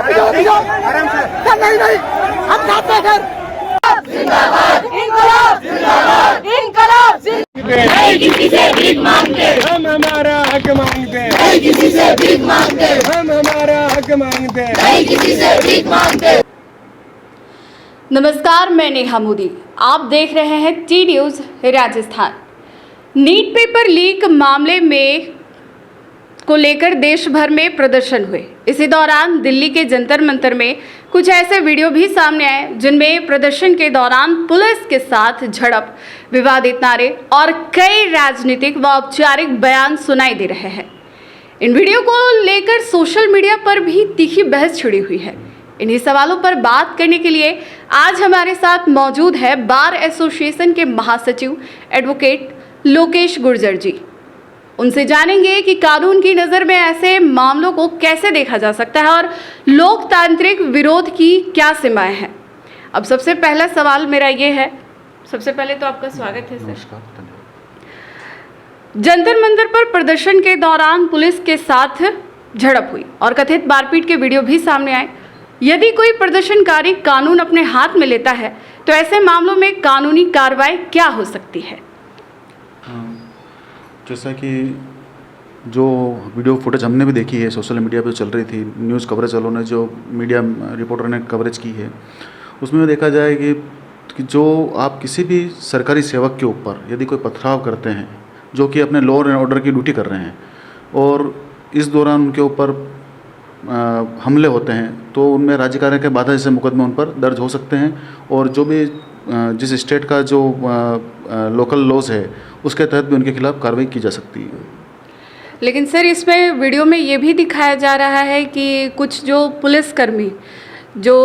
नहीं नहीं, हम जाते हैं घर। जिंदाबाद इंकलाब, जिंदाबाद इंकलाब, नहीं किसी से भीख मांगते, हम हमारा हक मांगते हैं, नहीं किसी से भीख मांगते, हम हमारा हक मांगते हैं, नहीं किसी से भीख मांगते। नमस्कार, मैं नेहा मोदी, आप देख रहे हैं T news Rajasthan. NEET paper leak मामले में को लेकर देश भर में प्रदर्शन हुए। इसी दौरान दिल्ली के जंतर मंतर में कुछ ऐसे वीडियो भी सामने आए जिनमें प्रदर्शन के दौरान पुलिस के साथ झड़प, विवादित नारे और कई राजनीतिक व औपचारिक बयान सुनाई दे रहे हैं। इन वीडियो को लेकर सोशल मीडिया पर भी तीखी बहस छिड़ी हुई है। इन्हीं सवालों पर बात करने के लिए आज हमारे साथ मौजूद है बार एसोसिएशन के महासचिव एडवोकेट लोकेश गुर्जर जी। उनसे जानेंगे कि कानून की नज़र में ऐसे मामलों को कैसे देखा जा सकता है और लोकतांत्रिक विरोध की क्या सीमाएं हैं। अब सबसे पहला सवाल मेरा ये है, सबसे पहले तो आपका स्वागत है सर। नमस्कार, धन्यवाद। जंतर मंतर पर प्रदर्शन के दौरान पुलिस के साथ झड़प हुई और कथित मारपीट के वीडियो भी सामने आए। यदि कोई प्रदर्शनकारी कानून अपने हाथ में लेता है तो ऐसे मामलों में कानूनी कार्रवाई क्या हो सकती है? जैसा कि जो वीडियो फुटेज हमने भी देखी है, सोशल मीडिया पे चल रही थी, न्यूज़ कवरेज वालों ने जो मीडिया रिपोर्टर ने कवरेज की है, उसमें देखा जाए कि जो आप किसी भी सरकारी सेवक के ऊपर यदि कोई पथराव करते हैं जो कि अपने लॉ एंड ऑर्डर की ड्यूटी कर रहे हैं और इस दौरान उनके ऊपर हमले होते हैं तो उनमें राज्य कार्य के बाधा जैसे मुकदमे उन पर दर्ज हो सकते हैं और जो भी जिस स्टेट का जो लोकल लॉज है उसके तहत भी उनके खिलाफ कार्रवाई की जा सकती है। लेकिन सर, इसमें वीडियो में ये भी दिखाया जा रहा है कि कुछ जो पुलिसकर्मी जो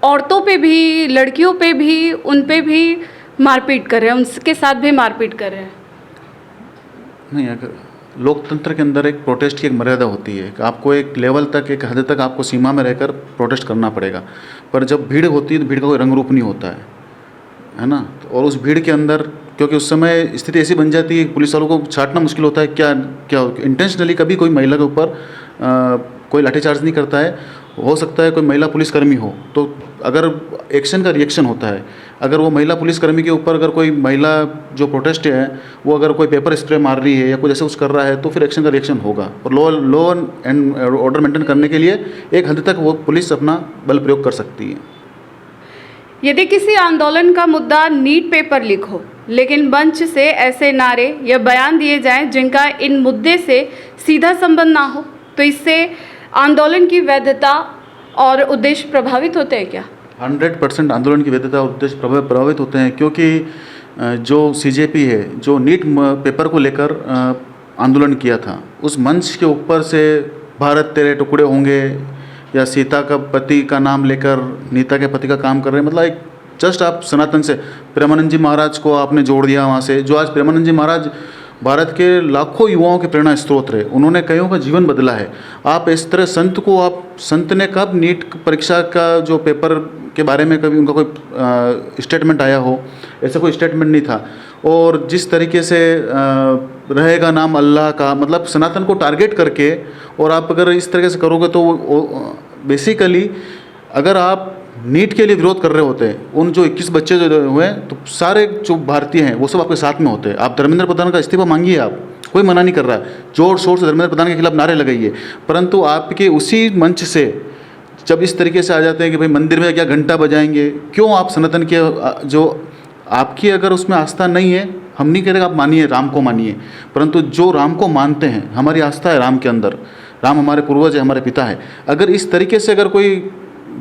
औरतों पे भी, लड़कियों पे भी, उन पे भी मारपीट कर रहे हैं, उनके साथ भी मारपीट कर रहे हैं। नहीं, अगर लोकतंत्र के अंदर एक प्रोटेस्ट की एक मर्यादा होती है कि आपको एक लेवल तक, एक हद तक आपको सीमा में रहकर प्रोटेस्ट करना पड़ेगा, पर जब भीड़ होती है तो भीड़ का कोई रंग रूप नहीं होता है ना। और उस भीड़ के अंदर क्योंकि उस समय स्थिति ऐसी बन जाती है कि पुलिस वालों को छांटना मुश्किल होता है, क्या इंटेंशनली कभी कोई महिला के ऊपर कोई लाठीचार्ज नहीं करता है। हो सकता है कोई महिला पुलिसकर्मी हो तो अगर एक्शन का रिएक्शन होता है, अगर वो महिला पुलिसकर्मी के ऊपर अगर कोई महिला जो प्रोटेस्ट है वो अगर कोई पेपर स्प्रे मार रही है या कुछ ऐसा कुछ कर रहा है तो फिर एक्शन का रिएक्शन होगा। और लॉ एंड ऑर्डर मेंटेन करने के लिए एक हद तक वो पुलिस अपना बल प्रयोग कर सकती है। यदि किसी आंदोलन का मुद्दा नीट पेपर लीक हो लेकिन मंच से ऐसे नारे या बयान दिए जाएं जिनका इन मुद्दे से सीधा संबंध ना हो, तो इससे आंदोलन की वैधता और उद्देश्य प्रभावित होते हैं क्या? 100% आंदोलन की वैधता और उद्देश्य प्रभावित होते हैं, क्योंकि जो सीजेपी है जो नीट पेपर को लेकर आंदोलन किया था, उस मंच के ऊपर से भारत तेरे टुकड़े होंगे या सीता का पति का नाम लेकर नीता के पति का काम कर रहे हैं, मतलब एक जस्ट आप सनातन से प्रेमानंद जी महाराज को आपने जोड़ दिया वहाँ से, जो आज प्रेमानंद जी महाराज भारत के लाखों युवाओं के प्रेरणा स्रोत रहे, उन्होंने कईयों का जीवन बदला है। आप इस तरह संत ने कब नीट परीक्षा का जो पेपर के बारे में कभी उनका कोई स्टेटमेंट आया हो? ऐसा कोई स्टेटमेंट नहीं था। और जिस तरीके से रहेगा नाम अल्लाह का, मतलब सनातन को टारगेट करके, और आप अगर इस तरीके से करोगे तो बेसिकली अगर आप नीट के लिए विरोध कर रहे होते हैं, उन जो 21 बच्चे जो हुए तो सारे जो भारतीय हैं वो सब आपके साथ में होते हैं। आप धर्मेंद्र प्रधान का इस्तीफा मांगिए, आप कोई मना नहीं कर रहा है, जोर शोर से धर्मेंद्र प्रधान के खिलाफ नारे लगाइए, परंतु आपके उसी मंच से जब इस तरीके से आ जाते हैं कि भाई मंदिर में क्या घंटा बजाएंगे, क्यों आप सनातन के जो आपकी अगर उसमें आस्था नहीं है, हम नहीं कह रहे आप मानिए, राम को मानिए, परंतु जो राम को मानते हैं, हमारी आस्था है राम के अंदर, राम हमारे पूर्वज है, हमारे पिता है, अगर इस तरीके से अगर कोई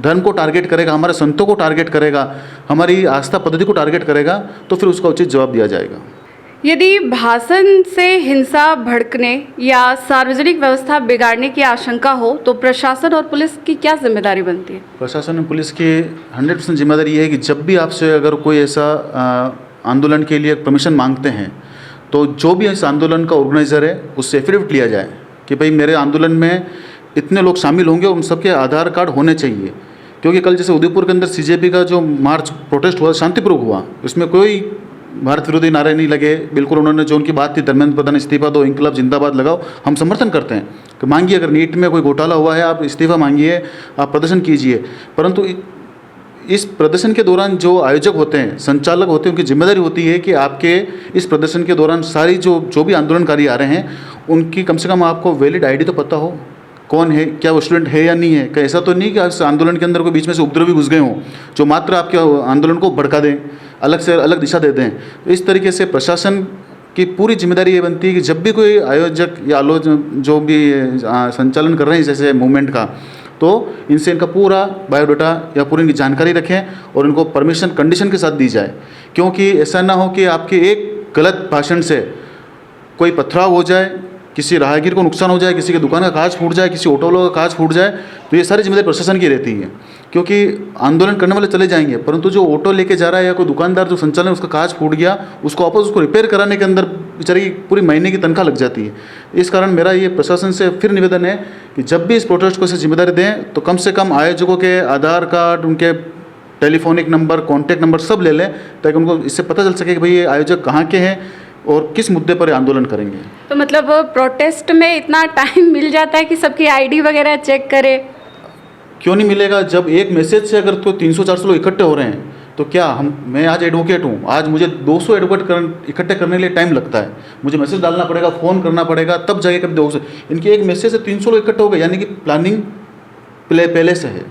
धर्म को टारगेट करेगा, हमारे संतों को टारगेट करेगा, हमारी आस्था पद्धति को टारगेट करेगा, तो फिर उसका उचित जवाब दिया जाएगा। यदि भाषण से हिंसा भड़कने या सार्वजनिक व्यवस्था बिगाड़ने की आशंका हो तो प्रशासन और पुलिस की क्या जिम्मेदारी बनती है? प्रशासन और पुलिस की 100% जिम्मेदारी ये है कि जब भी आपसे अगर कोई ऐसा आंदोलन के लिए परमिशन मांगते हैं तो जो भी इस आंदोलन का ऑर्गेनाइज़र है उससे एफिडेविट लिया जाए कि भाई मेरे आंदोलन में इतने लोग शामिल होंगे, उन सबके आधार कार्ड होने चाहिए। क्योंकि कल जैसे उदयपुर के अंदर सीजेपी का जो मार्च प्रोटेस्ट हुआ शांतिपूर्वक हुआ, उसमें कोई भारत विरोधी नारे नहीं लगे, बिल्कुल उन्होंने जो उनकी बात थी धर्मेंद्र प्रधान इस्तीफा दो, इंकलाब जिंदाबाद लगाओ, हम समर्थन करते हैं कि मांगिए, अगर नीट में कोई घोटाला हुआ है आप इस्तीफा मांगिए, आप प्रदर्शन कीजिए। परंतु इस प्रदर्शन के दौरान जो आयोजक होते हैं, संचालक होते हैं, उनकी जिम्मेदारी होती है कि आपके इस प्रदर्शन के दौरान सारी जो भी आंदोलनकारी आ रहे हैं उनकी कम से कम आपको वैलिड आईडी तो पता हो, कौन है, क्या वो स्टूडेंट है या नहीं है। क्या ऐसा तो नहीं कि इस आंदोलन के अंदर कोई बीच में से उपद्रवी घुस गए हों जो मात्र आपके आंदोलन को भड़का दें, अलग से अलग दिशा दे दें। तो इस तरीके से प्रशासन की पूरी जिम्मेदारी ये बनती है कि जब भी कोई आयोजक या आलोचक जो भी संचालन कर रहे हैं जैसे मूवमेंट का, तो इनसे इनका पूरा बायोडाटा या पूरी इनकी जानकारी रखें और इनको परमिशन कंडीशन के साथ दी जाए, क्योंकि ऐसा ना हो कि आपके एक गलत भाषण से कोई पथराव हो जाए, किसी राहगीर को नुकसान हो जाए, किसी की दुकान का कांच फूट जाए, किसी ऑटो वालों का कांच फूट जाए, तो ये सारी जिम्मेदारी प्रशासन की रहती है। क्योंकि आंदोलन करने वाले चले जाएंगे, परंतु जो ऑटो लेके जा रहा है या कोई दुकानदार जो संचालन उसका कांच फूट गया, उसको वापस उसको रिपेयर कराने के अंदर बेचारी की पूरी महीने की तनख्वाह लग जाती है। इस कारण मेरा ये प्रशासन से फिर निवेदन है कि जब भी इस प्रोटेस्ट को ऐसे जिम्मेदारी दें तो कम से कम आयोजकों के आधार कार्ड, उनके टेलीफोनिक नंबर, कॉन्टैक्ट नंबर सब ले लें, ताकि उनको इससे पता चल सके कि भाई ये आयोजक कहाँ के हैं और किस मुद्दे पर आंदोलन करेंगे। तो मतलब प्रोटेस्ट में इतना टाइम मिल जाता है कि सबकी आईडी वगैरह चेक करे? क्यों नहीं मिलेगा? जब एक मैसेज से अगर तो 300-400 लोग इकट्ठे हो रहे हैं तो क्या मैं आज एडवोकेट हूँ, आज मुझे 200 एडवोकेट इकट्ठे करने के लिए टाइम लगता है, मुझे मैसेज डालना पड़ेगा, फ़ोन करना पड़ेगा, तब जाके कभी 200। इनके एक मैसेज से 300 लोग इकट्ठे हो गए, यानी कि प्लानिंग पहले से है।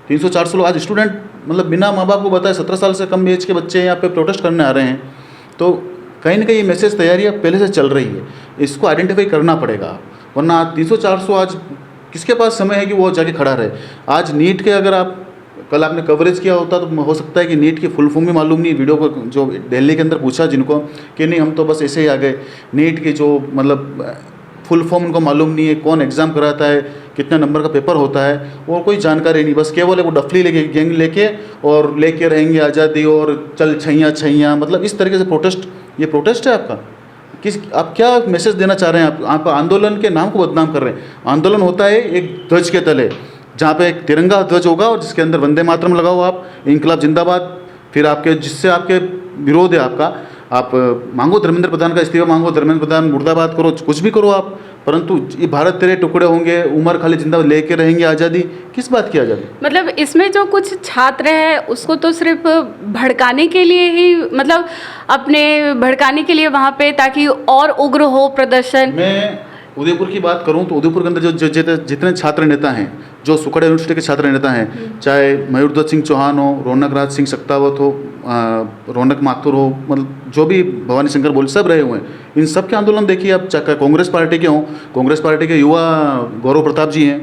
300-400 लोग आज स्टूडेंट मतलब बिना माँ बाप को बताए 17 साल से कम एज के बच्चे यहाँ पे प्रोटेस्ट करने आ रहे हैं, तो कहीं ना कहीं ये मैसेज तैयारियाँ पहले से चल रही है, इसको आइडेंटिफाई करना पड़ेगा। वरना 300-400 आज किसके पास समय है कि वो जाके खड़ा रहे। आज नीट के अगर आप कल आपने कवरेज किया होता तो हो सकता है कि नीट की फुल फॉर्म भी मालूम नहीं, वीडियो को जो दिल्ली के अंदर पूछा जिनको कि नहीं हम तो बस ऐसे ही आ गए, नीट की जो मतलब फुल फॉर्म उनको मालूम नहीं है, कौन एग्ज़ाम कराता है, कितने नंबर का पेपर होता है, और कोई जानकारी नहीं, बस केवल वो डफली लेके गैंग लेके और लेके रहेंगे आज़ादी और चल छैया, मतलब इस तरीके से प्रोटेस्ट, ये प्रोटेस्ट है आपका? आप क्या मैसेज देना चाह रहे हैं? आप आंदोलन के नाम को बदनाम कर रहे हैं। आंदोलन होता है एक ध्वज के तले, जहाँ पे एक तिरंगा ध्वज होगा और जिसके अंदर वंदे मातरम लगाओ, आप इंकलाब जिंदाबाद, फिर आपके जिससे आपके विरोध है आपका, आप मांगो धर्मेंद्र प्रधान का इस्तीफा मांगो, धर्मेंद्र प्रधान मुर्दाबाद करो, कुछ भी करो आप, परंतु ये भारत तेरे टुकड़े होंगे, उमर खाली जिंदाबाद लेके रहेंगे, आज़ादी किस बात की आज़ादी? मतलब इसमें जो कुछ छात्र हैं उसको तो सिर्फ भड़काने के लिए ही, मतलब अपने भड़काने के लिए वहाँ पे, ताकि और उग्र हो प्रदर्शन। मैं उदयपुर की बात करूं तो उदयपुर के अंदर जो जितने छात्र नेता हैं, जो सुखड़ा यूनिवर्सिटी के छात्र नेता हैं, चाहे मयूरध्वज सिंह चौहान हो, रौनक राज सिंह सक्तावत हो, रौनक माथुर हो, मतलब जो भी भवानी शंकर बोल सब रहे हुए हैं, इन सब के आंदोलन देखिए आप, चाहे कांग्रेस पार्टी के हों, कांग्रेस पार्टी के युवा गौरव प्रताप जी हैं,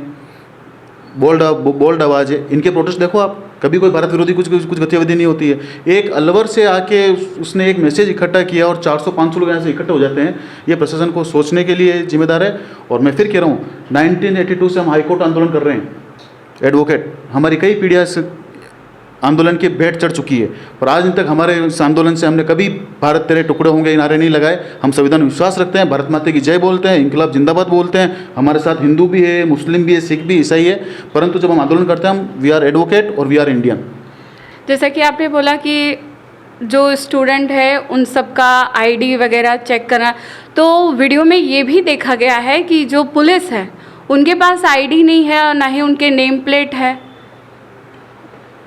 बोल्ड आवाज़ है, इनके प्रोटेस्ट देखो आप, कभी कोई भारत विरोधी कुछ गतिविधि नहीं होती है। एक अलवर से आके उसने एक मैसेज इकट्ठा किया और 400-500 लोग यहाँ से इकट्ठे हो जाते हैं, ये प्रशासन को सोचने के लिए जिम्मेदार है। और मैं फिर कह रहा हूँ 1982 से हम हाईकोर्ट आंदोलन कर रहे हैं, एडवोकेट, हमारी कई पीढ़ियाँ से आंदोलन की भेंट चढ़ चुकी है, पर आज दिन तक हमारे इस आंदोलन से हमने कभी भारत तेरे टुकड़े होंगे नारे नहीं लगाए। हम संविधान में विश्वास रखते हैं, भारत माता की जय बोलते हैं, इंकलाब जिंदाबाद बोलते हैं, हमारे साथ हिंदू भी है, मुस्लिम भी है, सिख भी, ईसाई है, परंतु जब हम आंदोलन करते हैं हम वी आर एडवोकेट और वी आर इंडियन। जैसा कि आपने बोला कि जो स्टूडेंट है उन सबका आईडी वगैरह चेक करना, तो वीडियो में ये भी देखा गया है कि जो पुलिस है उनके पास आईडी नहीं है और ना ही उनके नेम प्लेट है।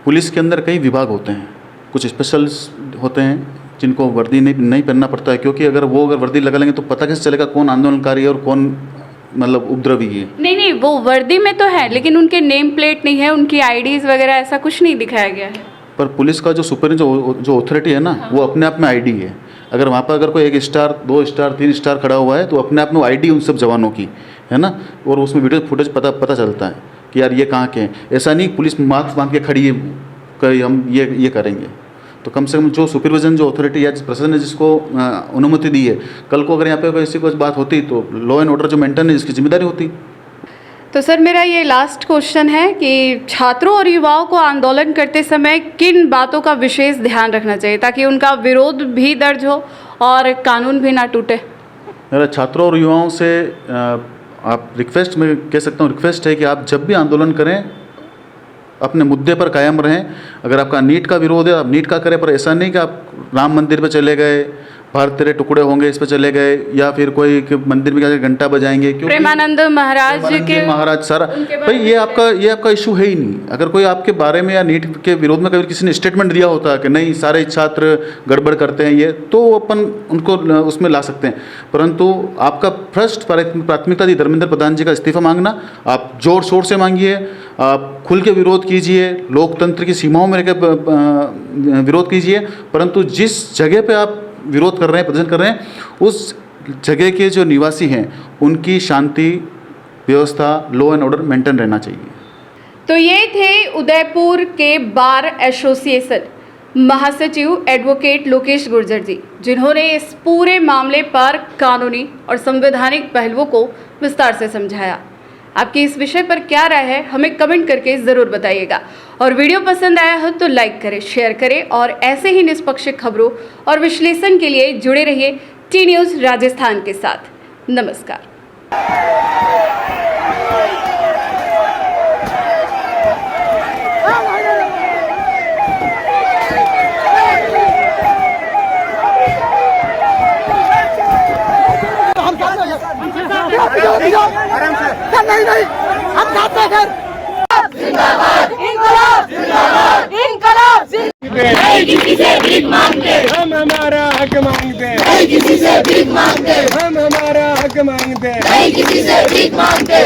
पुलिस के अंदर कई विभाग होते हैं, कुछ स्पेशल्स होते हैं जिनको वर्दी नहीं पहनना पड़ता है, क्योंकि अगर वर्दी लगा लेंगे तो पता कैसे चलेगा कौन आंदोलनकारी है और कौन मतलब उपद्रवी है। नहीं, वो वर्दी में तो है, लेकिन उनके नेम प्लेट नहीं है, उनकी आईडीज़ वगैरह ऐसा कुछ नहीं दिखाया गया है। पर पुलिस का जो सुपीरियर जो अथॉरिटी है ना, हाँ, वो अपने आप में आईडी है। अगर वहाँ पर अगर कोई 1 स्टार 2 स्टार 3 स्टार खड़ा हुआ है तो अपने आप में आईडी उन सब जवानों की है ना, और उसमें वीडियो फुटेज पता चलता है कि यार ये कहाँ के हैं। ऐसा नहीं पुलिस मास्क बांध के खड़ी है कि हम ये करेंगे, तो कम से कम जो सुपरविजन जो अथॉरिटी या प्रशासन ने जिसको अनुमति दी है, कल को अगर यहाँ पे ऐसी कोई बात होती तो लॉ एंड ऑर्डर जो मेंटेन है जिसकी जिम्मेदारी होती। तो सर मेरा ये लास्ट क्वेश्चन है कि छात्रों और युवाओं को आंदोलन करते समय किन बातों का विशेष ध्यान रखना चाहिए ताकि उनका विरोध भी दर्ज हो और कानून भी ना टूटे? मेरा छात्रों और युवाओं से आप रिक्वेस्ट, मैं कह सकता हूँ रिक्वेस्ट है कि आप जब भी आंदोलन करें अपने मुद्दे पर कायम रहें। अगर आपका नीट का विरोध है आप नीट का करें, पर ऐसा नहीं कि आप राम मंदिर पे चले गए, भारत तेरे टुकड़े होंगे इस पे चले गए, या फिर कोई मंदिर में जाकर घंटा बजाएंगे। क्योंकि प्रेमानंद महाराज के महाराज सारा भाई ये आपका इशू है ही नहीं। अगर कोई आपके बारे में या नीट के विरोध में कभी किसी ने स्टेटमेंट दिया होता कि नहीं सारे छात्र गड़बड़ करते हैं ये, तो अपन उनको उसमें ला सकते हैं। परंतु आपका फर्स्ट प्राथमिकता थी धर्मेंद्र प्रधान जी का इस्तीफा मांगना। आप जोर शोर से मांगिए, आप खुल के विरोध कीजिए, लोकतंत्र की सीमाओं में रहकर विरोध कीजिए। परंतु जिस जगह पे आप विरोध कर रहे हैं, प्रदर्शन कर रहे हैं, उस जगह के जो निवासी हैं उनकी शांति व्यवस्था, लॉ एंड ऑर्डर मेंटेन रहना चाहिए। तो ये थे उदयपुर के बार एसोसिएशन महासचिव एडवोकेट लोकेश गुर्जर जी, जिन्होंने इस पूरे मामले पर कानूनी और संवैधानिक पहलुओं को विस्तार से समझाया। आपकी इस विषय पर क्या राय है हमें कमेंट करके ज़रूर बताइएगा, और वीडियो पसंद आया हो तो लाइक करें, शेयर करें, और ऐसे ही निष्पक्ष खबरों और विश्लेषण के लिए जुड़े रहिए टी न्यूज़ राजस्थान के साथ। नमस्कार। नहीं हम जाते हैं घर। जिंदाबाद इंकलाब, जिंदाबाद इंकलाब, नहीं किसी से भीख मांगते, हम हमारा हक मांगते हैं, नहीं किसी से भीख मांगते, हम हमारा हक मांगते हैं। नहीं किसी से भीख मांगते।